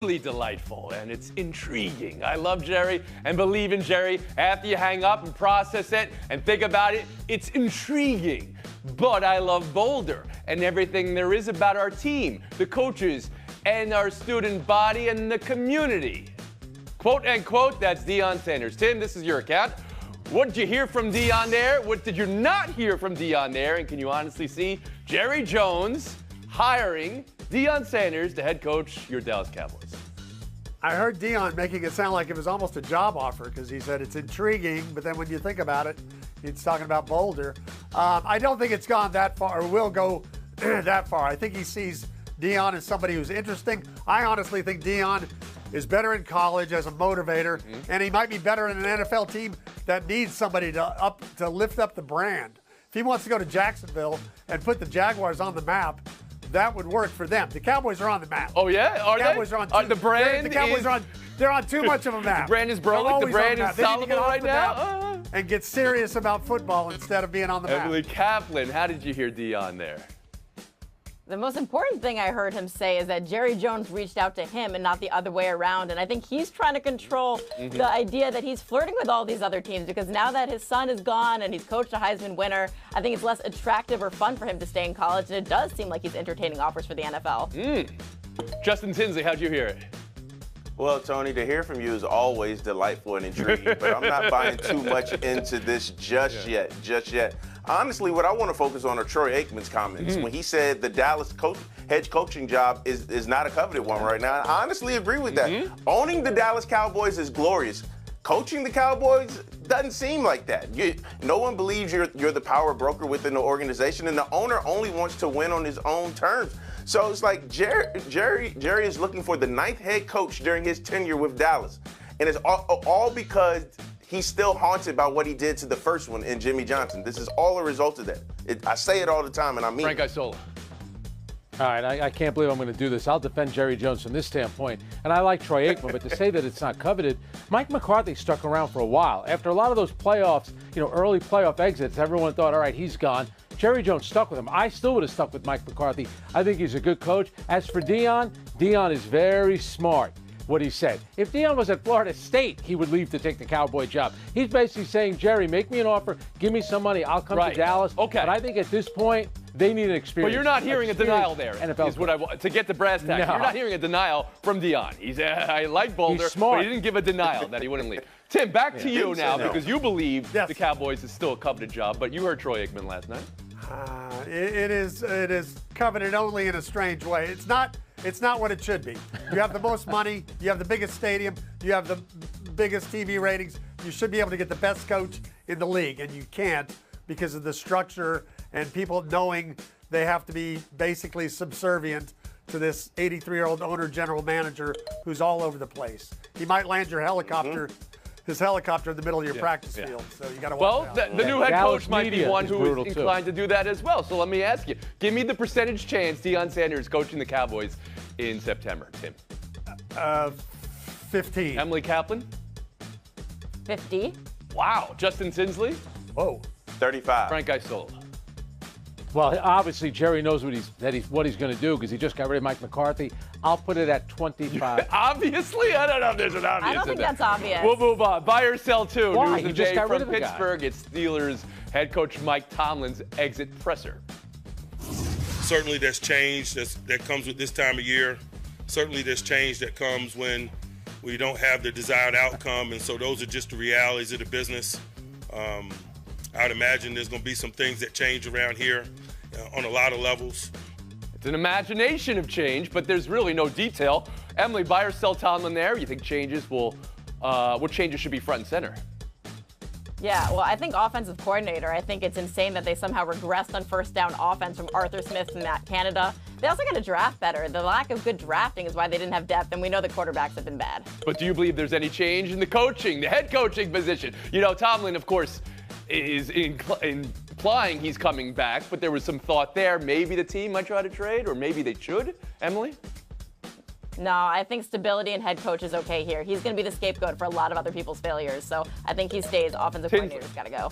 delightful, and it's intriguing. I love Jerry and believe in Jerry. After you hang up and process it and think about it, it's intriguing. But I love Boulder and everything there is about our team, the coaches, and our student body and the community. Quote, unquote, that's Deion Sanders. Tim, this is your account. What did you hear from Deion there? What did you not hear from Deion there? And can you honestly see Jerry Jones hiring Deion Sanders to head coach your Dallas Cowboys? I heard Deion making it sound like it was almost a job offer because he said it's intriguing, but then when you think about it, he's talking about Boulder. I don't think it's gone that far or will go that far. I think he sees Deion as somebody who's interesting. I honestly think Deion is better in college as a motivator, and he might be better in an NFL team that needs somebody to lift up the brand. If he wants to go to Jacksonville and put the Jaguars on the map, that would work for them. The Cowboys are on the map. Oh, yeah? Are the Cowboys they? Are on the brand the Cowboys are on. They're on too much of a map. The brand is broke. The brand is solid right now. And get serious about football instead of being on the map. Emily Kaplan, how did you hear Deion there? The most important thing I heard him say is that Jerry Jones reached out to him and not the other way around. And I think he's trying to control the idea that he's flirting with all these other teams, because now that his son is gone and he's coached a Heisman winner, I think it's less attractive or fun for him to stay in college. And it does seem like he's entertaining offers for the NFL. Justin Tinsley, how'd you hear it? Well, Tony, to hear from you is always delightful and intriguing, but I'm not buying too much into this just yet. Honestly, what I want to focus on are Troy Aikman's comments when he said the Dallas head coaching job is not a coveted one right now. I honestly agree with that. Owning the Dallas Cowboys is glorious. Coaching the Cowboys doesn't seem like that. No one believes you're the power broker within the organization, and the owner only wants to win on his own terms. So it's like Jerry is looking for the 9th head coach during his tenure with Dallas. And it's all because he's still haunted by what he did to the first one in Jimmy Johnson. This is all a result of that. I say it all the time, and I mean Frank Isola. All right, I can't believe I'm going to do this. I'll defend Jerry Jones from this standpoint. And I like Troy Aikman, but to say that it's not coveted, Mike McCarthy stuck around for a while. After a lot of those playoffs, early playoff exits, everyone thought, all right, he's gone. Jerry Jones stuck with him. I still would have stuck with Mike McCarthy. I think he's a good coach. As for Deion is very smart. What he said. If Deion was at Florida State, he would leave to take the Cowboy job. He's basically saying, Jerry, make me an offer, give me some money, I'll come to Dallas. Okay. But I think at this point, they need an experience. But you're not hearing a denial there. NFL is what I want to get the brass tacks. No. You're not hearing a denial from Deion. I like Boulder, he's smart. but he didn't give a denial that he wouldn't leave. Tim, back to you now, because you believe the Cowboys is still a coveted job, but you heard Troy Aikman last night. It is coveted only in a strange way. It's not what it should be. You have the most money, you have the biggest stadium, you have the biggest TV ratings. You should be able to get the best coach in the league, and you can't because of the structure and people knowing they have to be basically subservient to this 83-year-old owner general manager who's all over the place. He might land your helicopter. His helicopter in the middle of your practice field, so you got to watch out. Well, the new head Dallas coach might be one who is inclined to do that as well. So let me ask you, give me the percentage chance Deion Sanders coaching the Cowboys in September, Tim. 15. Emily Kaplan? 50. Wow. Justin Tinsley? Whoa. 35. Frank Isola? Well, obviously, Jerry knows what he's going to do because he just got rid of Mike McCarthy. I'll put it at 25. Obviously? I don't know if there's an obvious. I don't think that's obvious. We'll move on. Buy or sell too. Why? News He just today got rid from of the guy. Pittsburgh. It's Steelers head coach Mike Tomlin's exit presser. Certainly there's change that comes with this time of year. Certainly there's change that comes when we don't have the desired outcome, and so those are just the realities of the business. I would imagine there's going to be some things that change around here on a lot of levels. It's an imagination of change, but there's really no detail. Emily, buy or sell Tomlin there? You think what changes should be front and center? Yeah, well, I think offensive coordinator. I think it's insane that they somehow regressed on first down offense from Arthur Smith and Matt Canada. They also got to draft better. The lack of good drafting is why they didn't have depth, and we know the quarterbacks have been bad. But do you believe there's any change in the coaching, the head coaching position? Tomlin, of course, is implying he's coming back, but there was some thought there. Maybe the team might try to trade, or maybe they should. Emily? No, I think stability and head coach is okay here. He's going to be the scapegoat for a lot of other people's failures, so I think he stays. Offensive coordinator's got to go.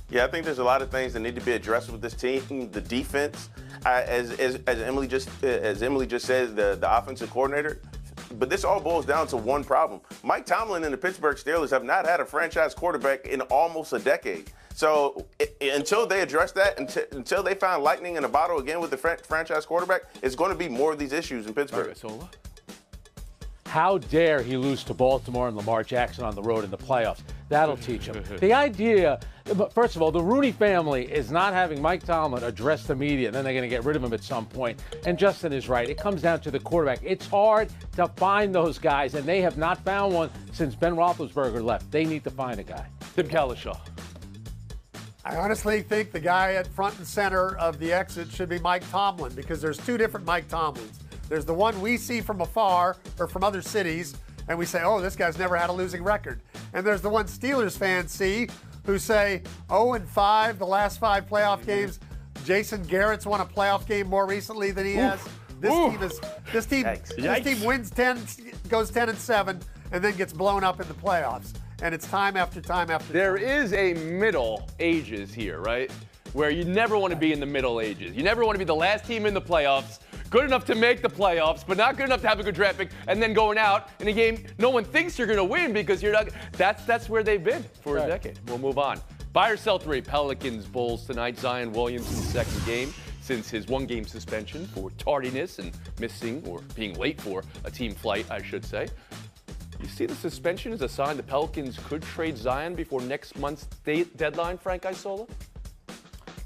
Yeah, I think there's a lot of things that need to be addressed with this team. The defense, as Emily just said, the offensive coordinator. but this all boils down to one problem. Mike Tomlin and the Pittsburgh Steelers have not had a franchise quarterback in almost a decade. So until they address that, until they find lightning in a bottle again with the franchise quarterback, it's going to be more of these issues in Pittsburgh. How dare he lose to Baltimore and Lamar Jackson on the road in the playoffs? That'll teach him. The idea, first of all, the Rooney family is not having Mike Tomlin address the media, and then they're going to get rid of him at some point. And Justin is right. It comes down to the quarterback. It's hard to find those guys, and they have not found one since Ben Roethlisberger left. They need to find a guy. Tim Kalishaw. I honestly think the guy at front and center of the exit should be Mike Tomlin, because there's two different Mike Tomlins. There's the one we see from afar or from other cities, and we say, oh, this guy's never had a losing record. And there's the one Steelers fans see who say 0-5 the last 5 playoff games. Jason Garrett's won a playoff game more recently than he has. This team wins 10, goes 10-7, and then gets blown up in the playoffs. And it's time after time after time. There is a middle ages here, right? Where you never want to be in the middle ages. You never want to be the last team in the playoffs, good enough to make the playoffs, but not good enough to have a good draft pick, and then going out in a game no one thinks you're going to win because you're not. That's where they've been for a decade. We'll move on. Buy or sell 3. Pelicans Bulls tonight. Zion Williamson's second game since his 1-game suspension for tardiness and missing or being late for a team flight, I should say. You see the suspension as a sign the Pelicans could trade Zion before next month's deadline, Frank Isola?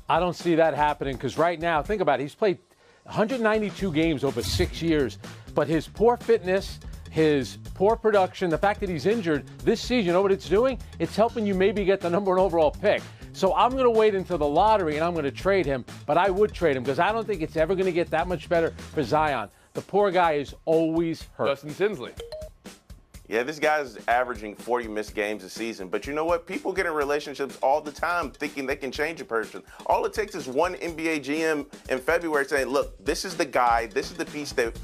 I don't see that happening because right now, think about it, he's played 192 games over 6 years, but his poor fitness, his poor production, the fact that he's injured this season, you know what it's doing? It's helping you maybe get the number 1 overall pick. So I'm going to wait until the lottery and I'm going to trade him, but I would trade him because I don't think it's ever going to get that much better for Zion. The poor guy is always hurt. Justin Tinsley. Yeah, this guy's averaging 40 missed games a season. But you know what? People get in relationships all the time thinking they can change a person. All it takes is one NBA GM in February saying, look, this is the guy, this is the piece that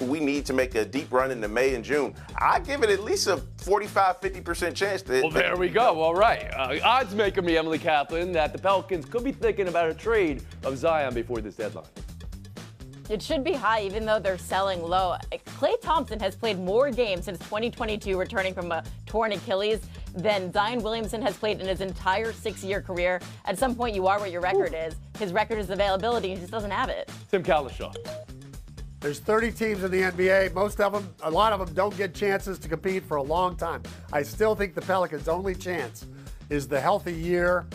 we need to make a deep run into May and June. I give it at least a 45, 50% chance. Well, there we go. All right. Odds maker me, Emily Kaplan, that the Pelicans could be thinking about a trade of Zion before this deadline. It should be high, even though they're selling low. Klay Thompson has played more games since 2022, returning from a torn Achilles, than Zion Williamson has played in his entire 6-year career. At some point, you are what your record is. His record is availability. He just doesn't have it. Tim Kalishaw. There's 30 teams in the NBA. Most of them, a lot of them don't get chances to compete for a long time. I still think the Pelicans' only chance is the healthy year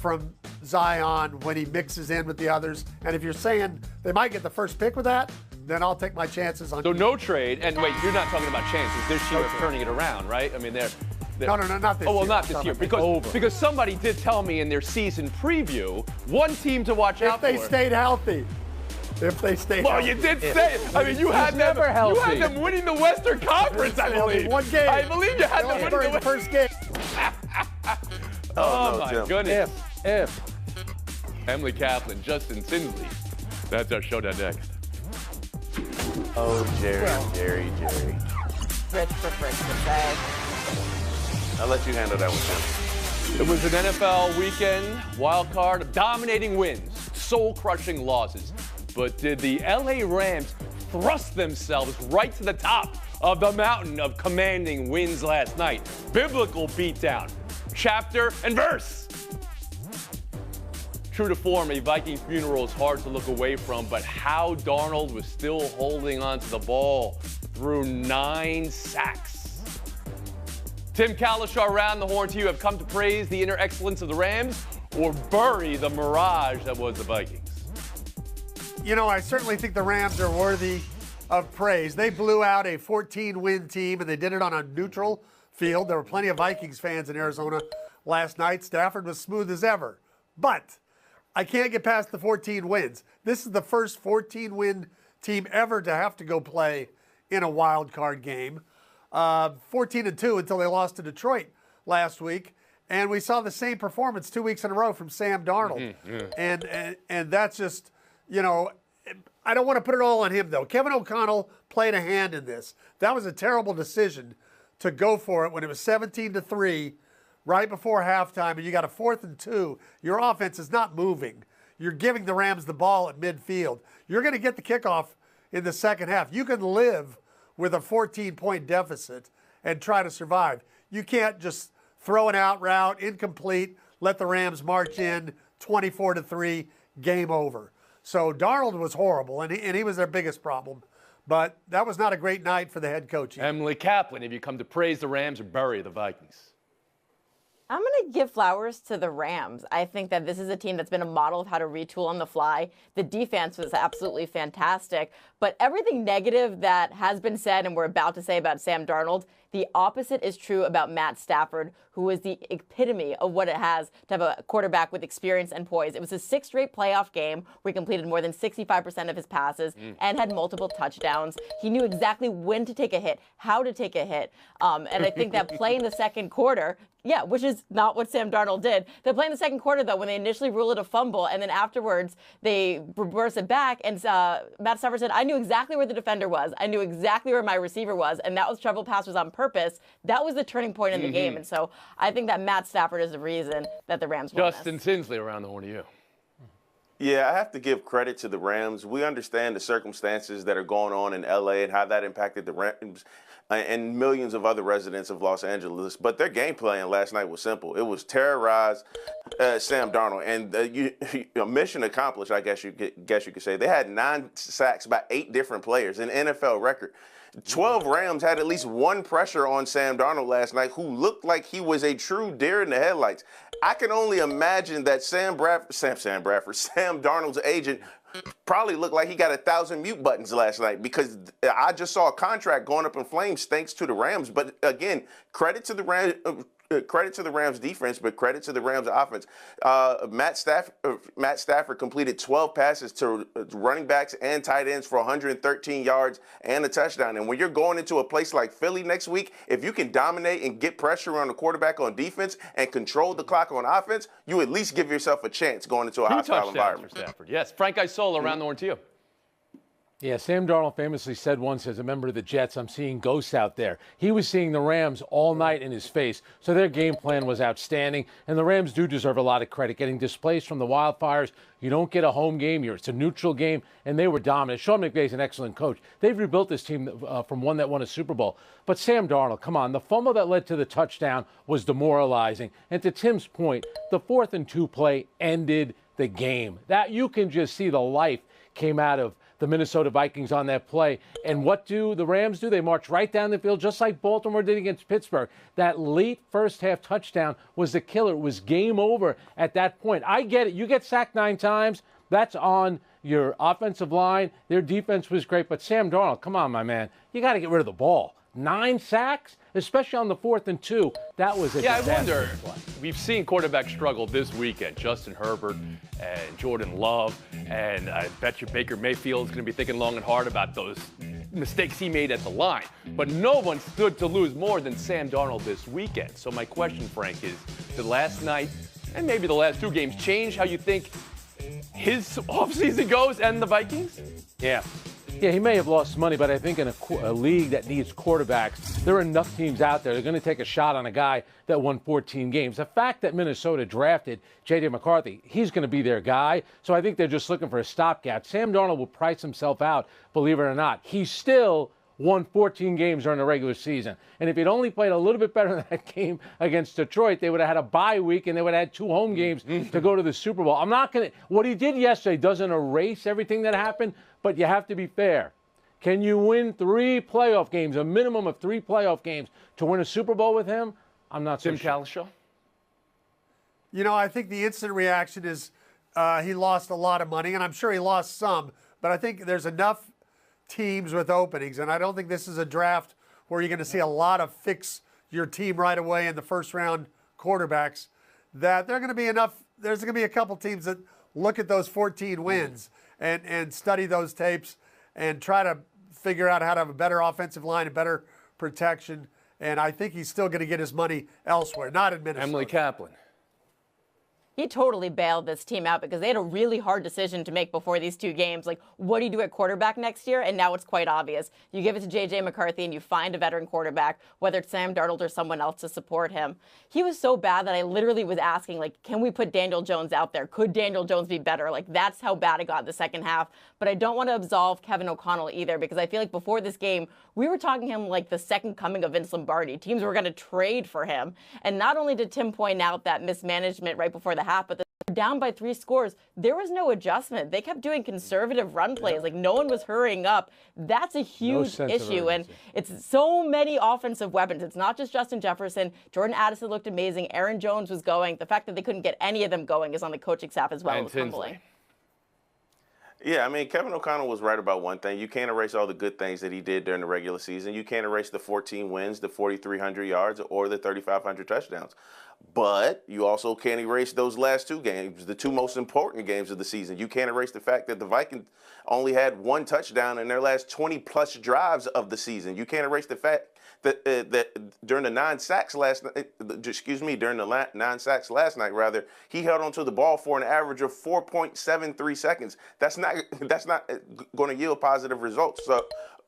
from Zion when he mixes in with the others. And if you're saying they might get the first pick with that, then I'll take my chances on. So no trade. And wait, you're not talking about chances. This year of turning it around, right? I mean, they're no, not this year. Oh, well, not this year. Because somebody did tell me in their season preview, one team to watch out for. If they stayed healthy. If they stayed healthy. You did say it. I mean, you had them winning the Western Conference, I believe. One game. I believe you had them winning the first game. Oh, my goodness. If. Emily Kaplan, Justin Tinsley. That's our showdown next. Oh, Jerry. Rich for Fritz to say. I'll let you handle that one, Tim. It was an NFL weekend, wild card, dominating wins, soul-crushing losses. But did the LA Rams thrust themselves right to the top of the mountain of commanding wins last night? Biblical beatdown, chapter and verse. True to form, a Viking funeral is hard to look away from, but how Darnold was still holding on to the ball through 9 sacks. Tim Kalishaw around the horn to you. Have come to praise the inner excellence of the Rams or bury the mirage that was the Vikings? You know, I certainly think the Rams are worthy of praise. They blew out a 14-win team, and they did it on a neutral field. There were plenty of Vikings fans in Arizona last night. Stafford was smooth as ever. But I can't get past the 14 wins. This is the first 14-win team ever to have to go play in a wild card game. 14-2 until they lost to Detroit last week. And we saw the same performance 2 weeks in a row from Sam Darnold. And that's just, you know, I don't want to put it all on him, though. Kevin O'Connell played a hand in this. That was a terrible decision to go for it when it was 17-3 right before halftime, and you got a 4th and 2. Your offense is not moving. You're giving the Rams the ball at midfield. You're going to get the kickoff in the second half. You can live with a 14-point deficit and try to survive. You can't just throw an out route, incomplete, let the Rams march in 24-3, game over. So Darnold was horrible, and he was their biggest problem. But that was not a great night for the head coach. Emily Kaplan, have you come to praise the Rams or bury the Vikings? I'm going to give flowers to the Rams. I think that this is a team that's been a model of how to retool on the fly. The defense was absolutely fantastic. But everything negative that has been said and we're about to say about Sam Darnold, the opposite is true about Matt Stafford, who is the epitome of what it has to have a quarterback with experience and poise. It was his 6th straight playoff game where he completed more than 65% of his passes and had multiple touchdowns. He knew exactly when to take a hit, how to take a hit. And I think that play in the second quarter, yeah, which is not what Sam Darnold did. The play in the second quarter, though, when they initially ruled it a fumble, and then afterwards they reverse it back, and Matt Stafford said, I knew exactly where the defender was. I knew exactly where my receiver was, and that was trouble pass was on purpose. That was the turning point in the game. And so I think that Matt Stafford is the reason that the Rams won Justin Tinsley around the horn to you. Yeah, I have to give credit to the Rams. We understand the circumstances that are going on in L.A. and how that impacted the Rams and millions of other residents of Los Angeles. But their game plan last night was simple. It was terrorize Sam Darnold, and mission accomplished. I guess you could say they had 9 sacks by 8 different players, an NFL record. 12 Rams had at least one pressure on Sam Darnold last night, who looked like he was a true deer in the headlights. I can only imagine that Sam Darnold's agent probably looked like he got 1,000 mute buttons last night, because I just saw a contract going up in flames thanks to the Rams. But again, credit to the Rams defense, but credit to the Rams offense. Matt Stafford completed 12 passes to running backs and tight ends for 113 yards and a touchdown. And when you're going into a place like Philly next week, if you can dominate and get pressure on the quarterback on defense and control the clock on offense, you at least give yourself a chance going into a hostile environment. For Stafford. Yes, Frank Isola around the horn to you. Yeah, Sam Darnold famously said once as a member of the Jets, I'm seeing ghosts out there. He was seeing the Rams all night in his face, so their game plan was outstanding, and the Rams do deserve a lot of credit. Getting displaced from the Wildfires, you don't get a home game, it's a neutral game, and they were dominant. Sean McVay's an excellent coach. They've rebuilt this team from one that won a Super Bowl. But Sam Darnold, come on, the fumble that led to the touchdown was demoralizing. And to Tim's point, the 4th and 2 play ended the game. That you can just see the life came out of the Minnesota Vikings on that play. And what do the Rams do? They march right down the field, just like Baltimore did against Pittsburgh. That late first half touchdown was the killer. It was game over at that point. I get it. You get sacked 9 times. That's on your offensive line. Their defense was great. But Sam Darnold, come on, my man. You got to get rid of the ball. 9 sacks, especially on the 4th and 2. That was a disaster. I wonder. We've seen quarterbacks struggle this weekend. Justin Herbert and Jordan Love, and I bet you Baker Mayfield is going to be thinking long and hard about those mistakes he made at the line. But no one stood to lose more than Sam Darnold this weekend. So my question, Frank, is did last night and maybe the last 2 games change how you think his offseason goes and the Vikings? Yeah. Yeah, he may have lost money, but I think in a league that needs quarterbacks, there are enough teams out there. They're going to take a shot on a guy that won 14 games. The fact that Minnesota drafted J.J. McCarthy, he's going to be their guy. So I think they're just looking for a stopgap. Sam Darnold will price himself out, believe it or not. He still won 14 games during the regular season. And if he'd only played a little bit better in that game against Detroit, they would have had a bye week and they would have had 2 home games to go to the Super Bowl. I'm not going to – what he did yesterday doesn't erase everything that happened, but you have to be fair. Can you win 3 playoff games, a minimum of 3 playoff games, to win a Super Bowl with him? I'm not so Tim sure. Cowlishaw? You know, I think the instant reaction is he lost a lot of money, and I'm sure he lost some, but I think there's enough teams with openings, and I don't think this is a draft where you're going to see a lot of fix your team right away in the first round quarterbacks, that there are going to be enough, there's going to be a couple teams that look at those 14 wins and study those tapes and try to figure out how to have a better offensive line and better protection. And I think he's still going to get his money elsewhere, not in Minnesota. Emily Kaplan. He totally bailed this team out because they had a really hard decision to make before these two games. Like, what do you do at quarterback next year? And now it's quite obvious. You give it to J.J. McCarthy and you find a veteran quarterback, whether it's Sam Darnold or someone else to support him. He was so bad that I literally was asking, like, can we put Daniel Jones out there? Could Daniel Jones be better? Like, that's how bad it got in the second half. But I don't want to absolve Kevin O'Connell either, because I feel like before this game, we were talking him like the second coming of Vince Lombardi. Teams were going to trade for him. And not only did Tim point out that mismanagement right before the half, but down by 3 scores, there was no adjustment. They kept doing conservative run plays. Like, no one was hurrying up. That's a huge issue. And it's so many offensive weapons. It's not just Justin Jefferson. Jordan Addison looked amazing. Aaron Jones was going. The fact that they couldn't get any of them going is on the coaching staff as well. It was humbling. Yeah, I mean, Kevin O'Connell was right about one thing. You can't erase all the good things that he did during the regular season. You can't erase the 14 wins, the 4,300 yards, or the 3,500 touchdowns. But you also can't erase those last 2 games, the 2 most important games of the season. You can't erase the fact that the Vikings only had 1 touchdown in their last 20-plus drives of the season. You can't erase the fact that during the 9 sacks last night, during the 9 sacks last night, rather, he held onto the ball for an average of 4.73 seconds. That's not going to yield positive results. So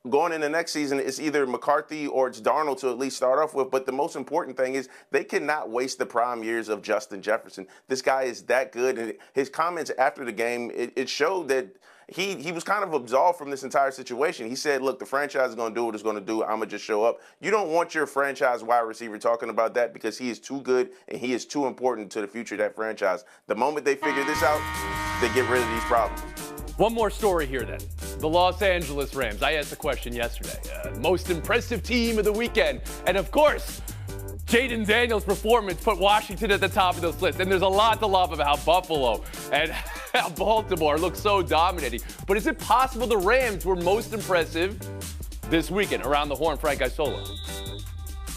going into next season, it's either McCarthy or it's Darnold to at least start off with. But the most important thing is they cannot waste the prime years of Justin Jefferson. This guy is that good. And his comments after the game, it showed that he was kind of absolved from this entire situation. He said, look, the franchise is going to do what it's going to do. I'm going to just show up. You don't want your franchise wide receiver talking about that, because he is too good and he is too important to the future of that franchise. The moment they figure this out, they get rid of these problems. One more story here then. The Los Angeles Rams. I asked the question yesterday. Most impressive team of the weekend. And of course, Jaden Daniels' performance put Washington at the top of this list. And there's a lot to love about Buffalo and how Baltimore looks so dominating. But is it possible the Rams were most impressive this weekend? Around the horn, Frank Isola.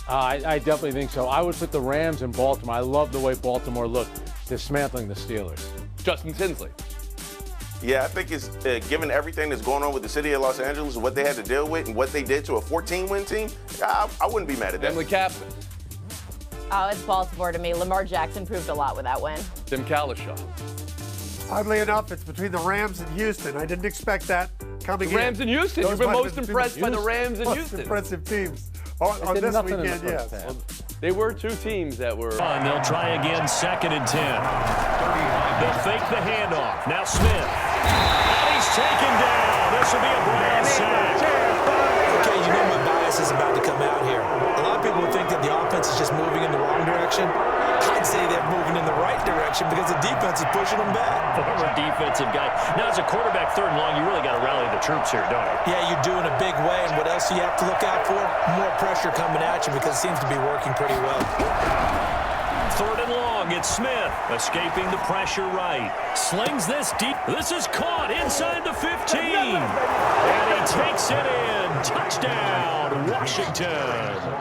I definitely think so. I would put the Rams in Baltimore. I love the way Baltimore looked, dismantling the Steelers. Justin Tinsley. Yeah, I think it's given everything that's going on with the city of Los Angeles, what they had to deal with and what they did to a 14-win team, I wouldn't be mad at that. Emily Kaplan. Oh, it's Baltimore to me. Lamar Jackson proved a lot with that win. Tim Kalishaw. Oddly enough, it's between the Rams and Houston. I didn't expect that coming in. Rams and Houston. You've been most impressed by the Rams and Houston. Most impressive teams on this weekend, yes. Well, they were 2 teams that were. And they'll try again, 2nd and 10. They'll fake the handoff. Now Smith. And he's taken down. This will be a Brown sack. Okay, you know my bias is about to come out here. A lot of people would think that the offense is just moving in the wrong direction. I'd say they're moving in the right direction because the defense is pushing them back. Former defensive guy. Now, as a quarterback, 3rd and long, you really got to rally the troops here, don't you? Yeah, you do in a big way. And what else do you have to look out for? More pressure coming at you, because it seems to be working pretty well. 3rd and long, it's Smith escaping the pressure right. Slings this deep. This is caught inside the 15. And he takes it in. Touchdown, Washington.